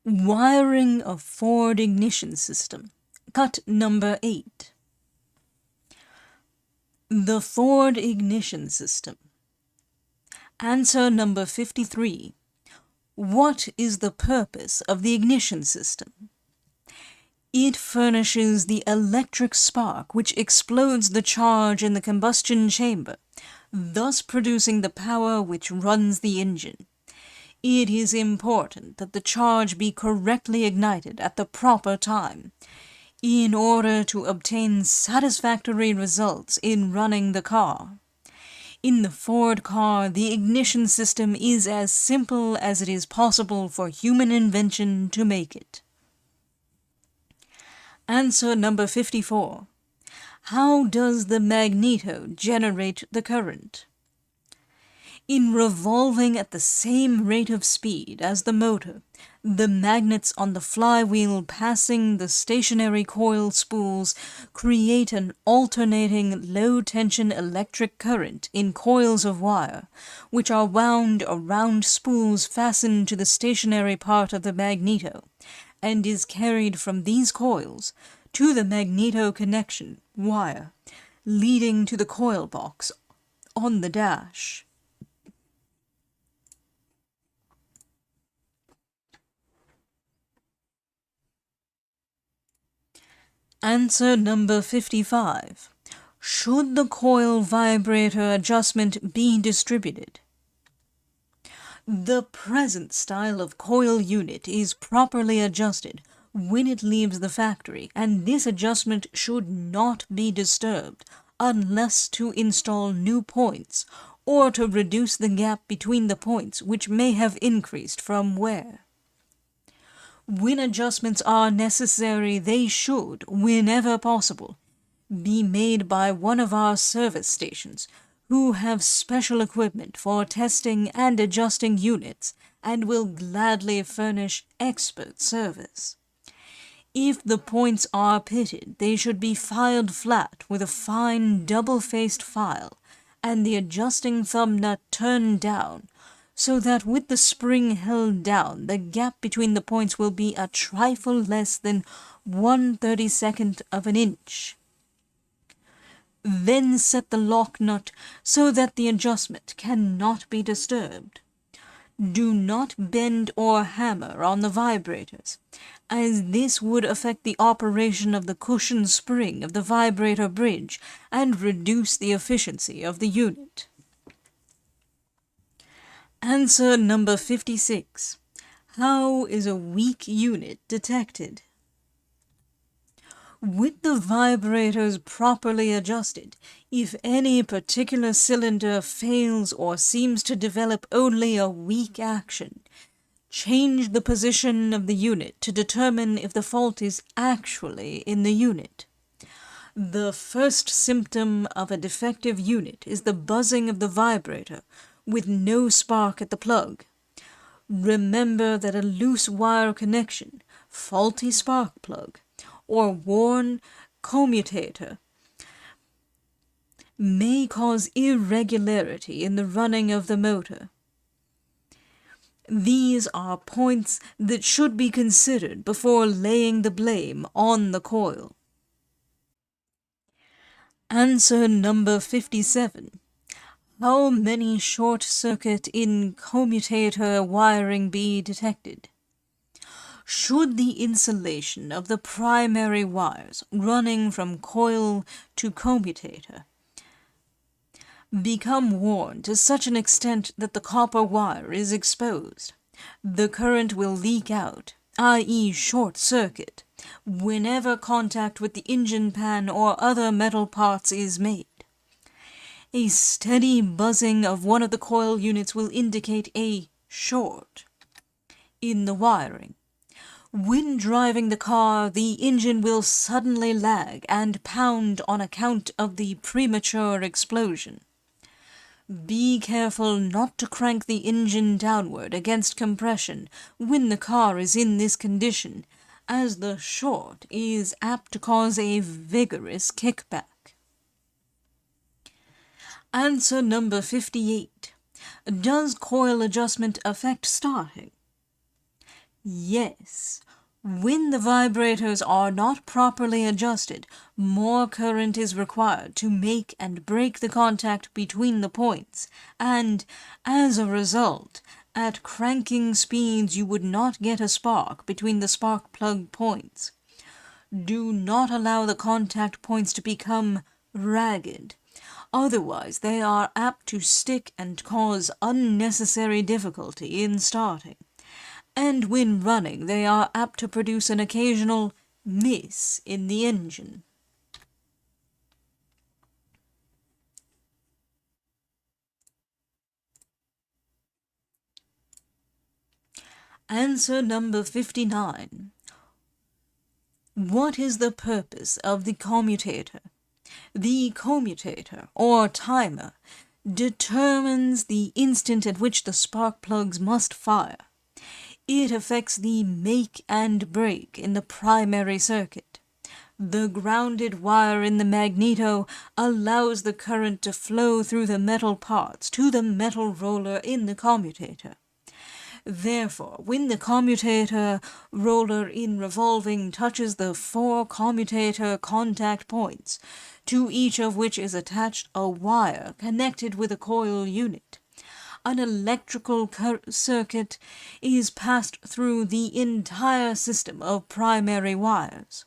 Wiring of Ford ignition system. Cut number 8. The Ford ignition system. Answer number 53. What is the purpose of the ignition system? It furnishes the electric spark which explodes the charge in the combustion chamber, thus producing the power which runs the engine. It is important that the charge be correctly ignited at the proper time, in order to obtain satisfactory results in running the car. In the Ford car, the ignition system is as simple as it is possible for human invention to make it. Answer number 54. How does the magneto generate the current? In revolving at the same rate of speed as the motor, the magnets on the flywheel passing the stationary coil spools create an alternating low-tension electric current in coils of wire, which are wound around spools fastened to the stationary part of the magneto, and is carried from these coils to the magneto connection wire, leading to the coil box on the dash. Answer number 55. Should the coil vibrator adjustment be distributed? The present style of coil unit is properly adjusted when it leaves the factory, and this adjustment should not be disturbed unless to install new points or to reduce the gap between the points which may have increased from wear. When adjustments are necessary, they should, whenever possible, be made by one of our service stations, who have special equipment for testing and adjusting units and will gladly furnish expert service. If the points are pitted, they should be filed flat with a fine double-faced file and the adjusting thumb nut turned down, so that with the spring held down, the gap between the points will be a trifle less than 1/32 of an inch. Then set the lock nut so that the adjustment cannot be disturbed. Do not bend or hammer on the vibrators, as this would affect the operation of the cushion spring of the vibrator bridge and reduce the efficiency of the unit. Answer number 56. How is a weak unit detected? With the vibrators properly adjusted, if any particular cylinder fails or seems to develop only a weak action, change the position of the unit to determine if the fault is actually in the unit. The first symptom of a defective unit is the buzzing of the vibrator, with no spark at the plug. Remember that a loose wire connection, faulty spark plug, or worn commutator may cause irregularity in the running of the motor. These are points that should be considered before laying the blame on the coil. Answer number 57. How many short-circuit in commutator wiring be detected? Should the insulation of the primary wires running from coil to commutator become worn to such an extent that the copper wire is exposed, the current will leak out, i.e. short-circuit, whenever contact with the engine pan or other metal parts is made. A steady buzzing of one of the coil units will indicate a short in the wiring. When driving the car, the engine will suddenly lag and pound on account of the premature explosion. Be careful not to crank the engine downward against compression when the car is in this condition, as the short is apt to cause a vigorous kickback. Answer number 58. Does coil adjustment affect starting? Yes. When the vibrators are not properly adjusted, more current is required to make and break the contact between the points, and, as a result, at cranking speeds you would not get a spark between the spark plug points. Do not allow the contact points to become ragged. Otherwise, they are apt to stick and cause unnecessary difficulty in starting. And when running, they are apt to produce an occasional miss in the engine. Answer number 59. What is the purpose of the commutator? The commutator, or timer, determines the instant at which the spark plugs must fire. It affects the make and break in the primary circuit. The grounded wire in the magneto allows the current to flow through the metal parts to the metal roller in the commutator. Therefore, when the commutator roller in revolving touches the 4 commutator contact points, to each of which is attached a wire connected with a coil unit, an electrical circuit is passed through the entire system of primary wires.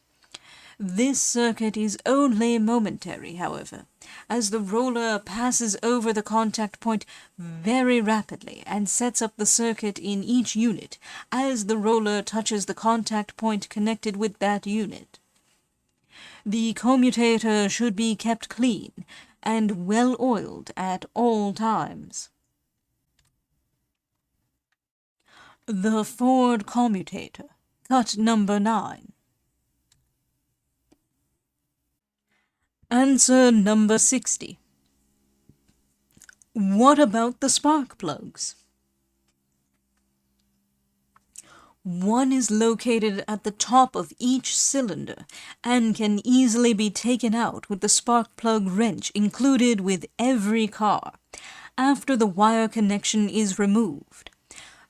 This circuit is only momentary, however, as the roller passes over the contact point very rapidly and sets up the circuit in each unit as the roller touches the contact point connected with that unit. The commutator should be kept clean and well oiled at all times. The Ford commutator, cut number 9. Answer number 60. What about the spark plugs? One is located at the top of each cylinder and can easily be taken out with the spark plug wrench included with every car after the wire connection is removed.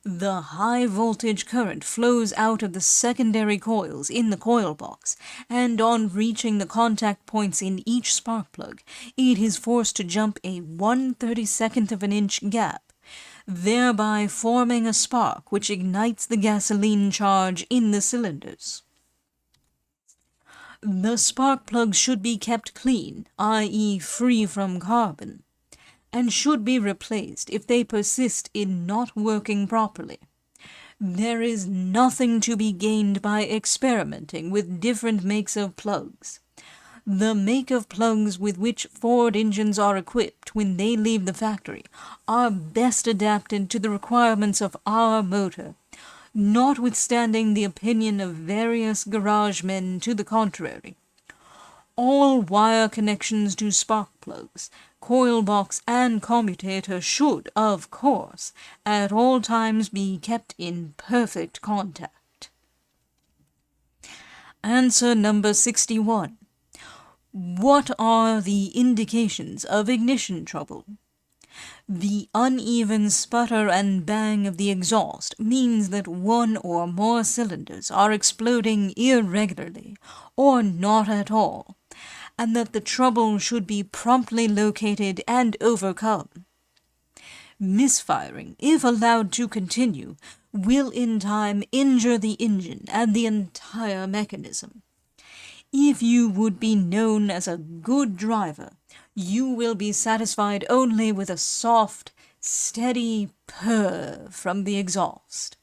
The high voltage current flows out of the secondary coils in the coil box, and on reaching the contact points in each spark plug, it is forced to jump a 1/32 of an inch gap, thereby forming a spark which ignites the gasoline charge in the cylinders. The spark plugs should be kept clean, i.e. free from carbon, and should be replaced if they persist in not working properly. There is nothing to be gained by experimenting with different makes of plugs. The make of plugs with which Ford engines are equipped when they leave the factory are best adapted to the requirements of our motor, notwithstanding the opinion of various garage men to the contrary. All wire connections to spark plugs, coil box, and commutator should, of course, at all times be kept in perfect contact. Answer number 61. What are the indications of ignition trouble? The uneven sputter and bang of the exhaust means that one or more cylinders are exploding irregularly, or not at all, and that the trouble should be promptly located and overcome. Misfiring, if allowed to continue, will in time injure the engine and the entire mechanism. If you would be known as a good driver, you will be satisfied only with a soft, steady purr from the exhaust.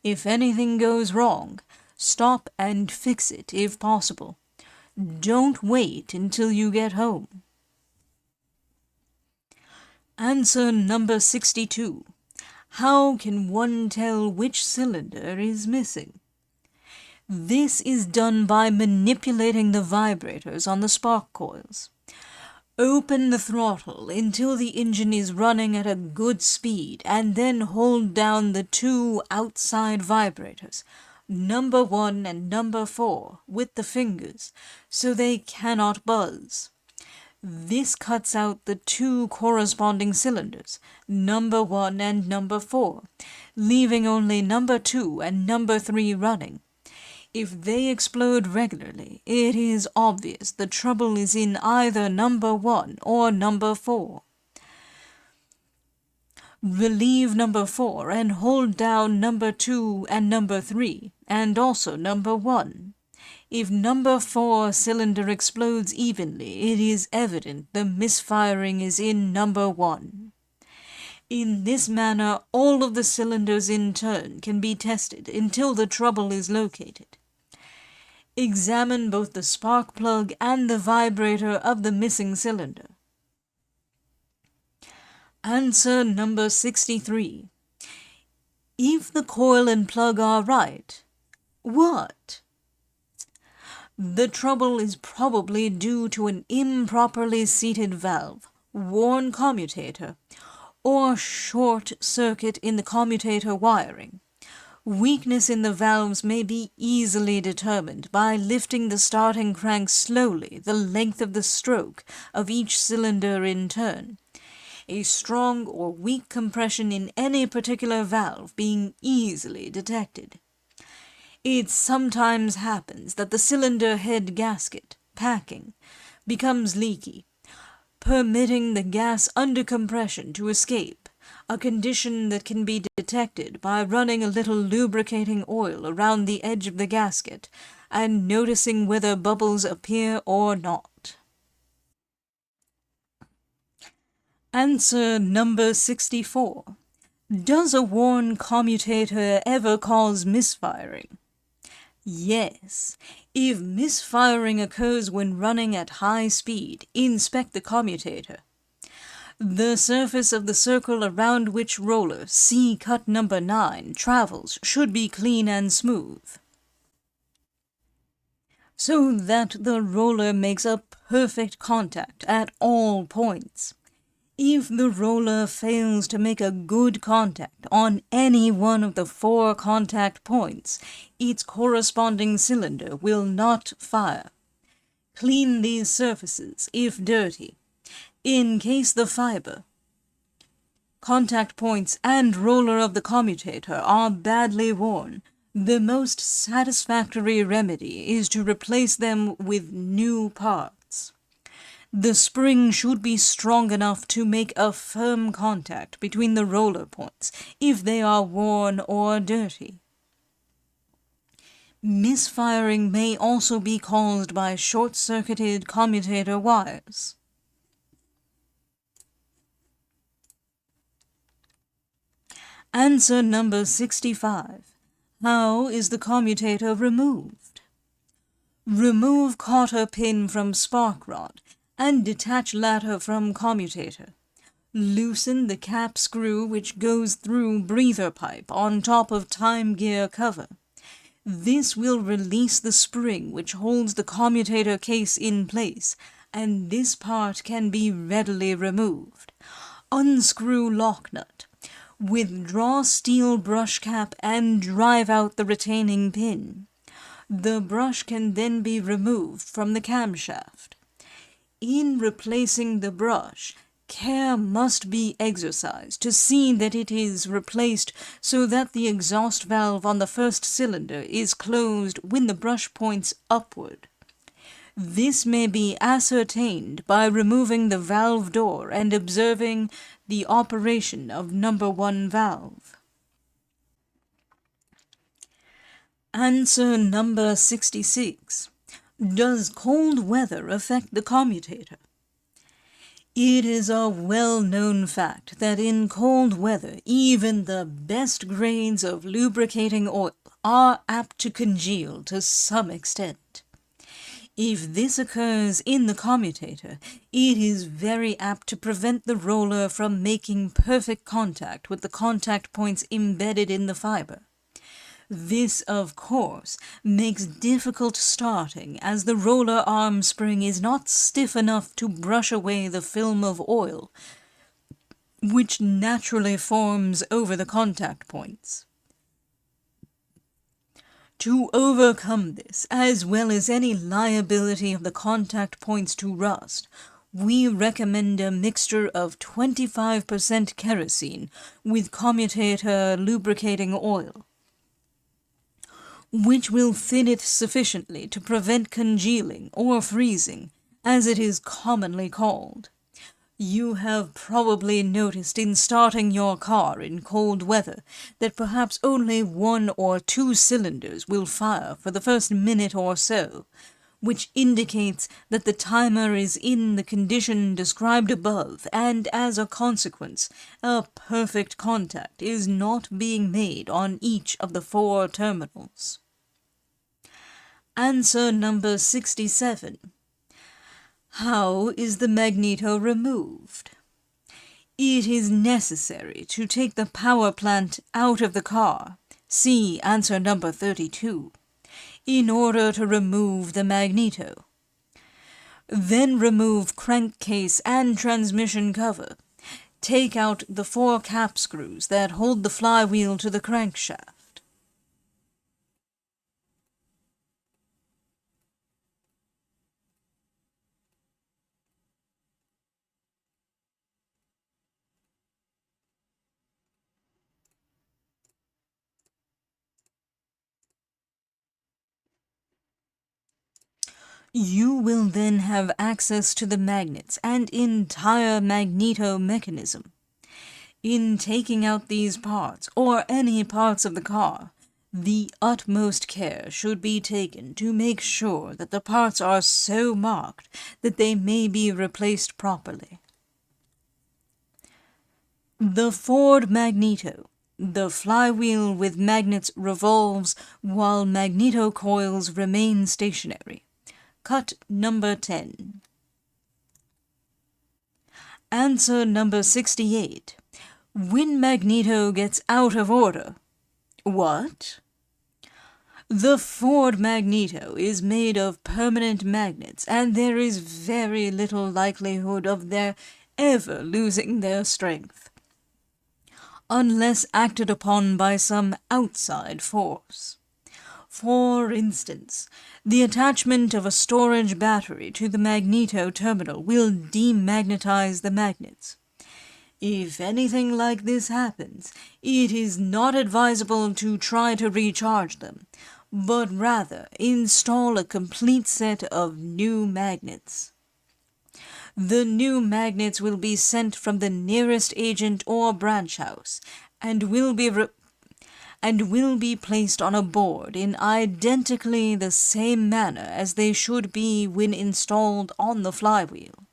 If anything goes wrong, stop and fix it if possible. Don't wait until you get home. Answer number 62. How can one tell which cylinder is missing? This is done by manipulating the vibrators on the spark coils. Open the throttle until the engine is running at a good speed, and then hold down the 2 outside vibrators, number 1 and number 4, with the fingers, so they cannot buzz. This cuts out the two corresponding cylinders, number 1 and number 4, leaving only number 2 and number 3 running. If they explode regularly, it is obvious the trouble is in either number 1 or number 4. Relieve number 4 and hold down number 2 and number 3, and also number 1. If number 4 cylinder explodes evenly, it is evident the misfiring is in number 1. In this manner, all of the cylinders in turn can be tested until the trouble is located. Examine both the spark plug and the vibrator of the missing cylinder. Answer number 63. If the coil and plug are right, what? The trouble is probably due to an improperly seated valve, worn commutator, or short circuit in the commutator wiring. Weakness in the valves may be easily determined by lifting the starting crank slowly the length of the stroke of each cylinder in turn. A strong or weak compression in any particular valve being easily detected. It sometimes happens that the cylinder head gasket, packing, becomes leaky, permitting the gas under compression to escape, a condition that can be detected by running a little lubricating oil around the edge of the gasket and noticing whether bubbles appear or not. Answer number 64. Does a worn commutator ever cause misfiring? Yes. If misfiring occurs when running at high speed, inspect the commutator. The surface of the circle around which roller C cut number 9 travels should be clean and smooth, so that the roller makes a perfect contact at all points. If the roller fails to make a good contact on any one of the 4 contact points, its corresponding cylinder will not fire. Clean these surfaces if dirty. In case the fiber, contact points, and roller of the commutator are badly worn, the most satisfactory remedy is to replace them with new parts. The spring should be strong enough to make a firm contact between the roller points if they are worn or dirty. Misfiring may also be caused by short-circuited commutator wires. Answer number 65. How is the commutator removed? Remove cotter pin from spark rod and detach latter from commutator. Loosen the cap screw which goes through breather pipe on top of time gear cover. This will release the spring which holds the commutator case in place, and this part can be readily removed. Unscrew lock nut. Withdraw steel brush cap and drive out the retaining pin. The brush can then be removed from the camshaft. In replacing the brush, care must be exercised to see that it is replaced so that the exhaust valve on the first cylinder is closed when the brush points upward. This may be ascertained by removing the valve door and observing the operation of number 1 valve. Answer number 66. Does cold weather affect the commutator? It is a well-known fact that in cold weather, even the best grades of lubricating oil are apt to congeal to some extent. If this occurs in the commutator, it is very apt to prevent the roller from making perfect contact with the contact points embedded in the fiber. This, of course, makes difficult starting as the roller arm spring is not stiff enough to brush away the film of oil, which naturally forms over the contact points. To overcome this, as well as any liability of the contact points to rust, we recommend a mixture of 25% kerosene with commutator lubricating oil, which will thin it sufficiently to prevent congealing or freezing, as it is commonly called. You have probably noticed in starting your car in cold weather that perhaps only 1 or 2 cylinders will fire for the first minute or so, which indicates that the timer is in the condition described above, and as a consequence, a perfect contact is not being made on each of the 4 terminals. Answer number 67. How is the magneto removed? It is necessary to take the power plant out of the car, see answer number 32, in order to remove the magneto. Then remove crankcase and transmission cover. Take out the 4 cap screws that hold the flywheel to the crankshaft. You will then have access to the magnets and entire magneto mechanism. In taking out these parts, or any parts of the car, the utmost care should be taken to make sure that the parts are so marked that they may be replaced properly. The Ford Magneto. The flywheel with magnets revolves while magneto coils remain stationary. Cut number 10. Answer number 68. When magneto gets out of order. What? The Ford Magneto is made of permanent magnets, and there is very little likelihood of their ever losing their strength, unless acted upon by some outside force. For instance, the attachment of a storage battery to the magneto terminal will demagnetize the magnets. If anything like this happens, it is not advisable to try to recharge them, but rather install a complete set of new magnets. The new magnets will be sent from the nearest agent or branch house, and will be placed on a board in identically the same manner as they should be when installed on the flywheel.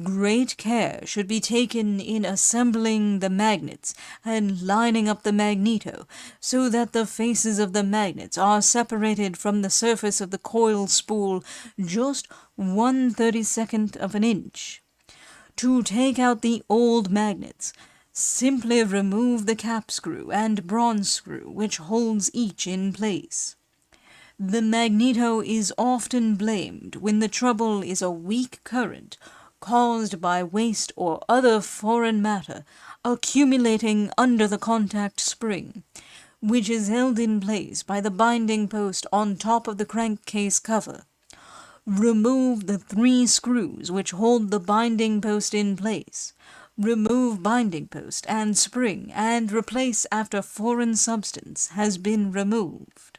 Great care should be taken in assembling the magnets and lining up the magneto so that the faces of the magnets are separated from the surface of the coil spool just 1/32 of an inch. To take out the old magnets, simply remove the cap screw and bronze screw which holds each in place. The magneto is often blamed when the trouble is a weak current caused by waste or other foreign matter accumulating under the contact spring, which is held in place by the binding post on top of the crankcase cover. Remove the 3 screws which hold the binding post in place. Remove binding post and spring and replace after foreign substance has been removed.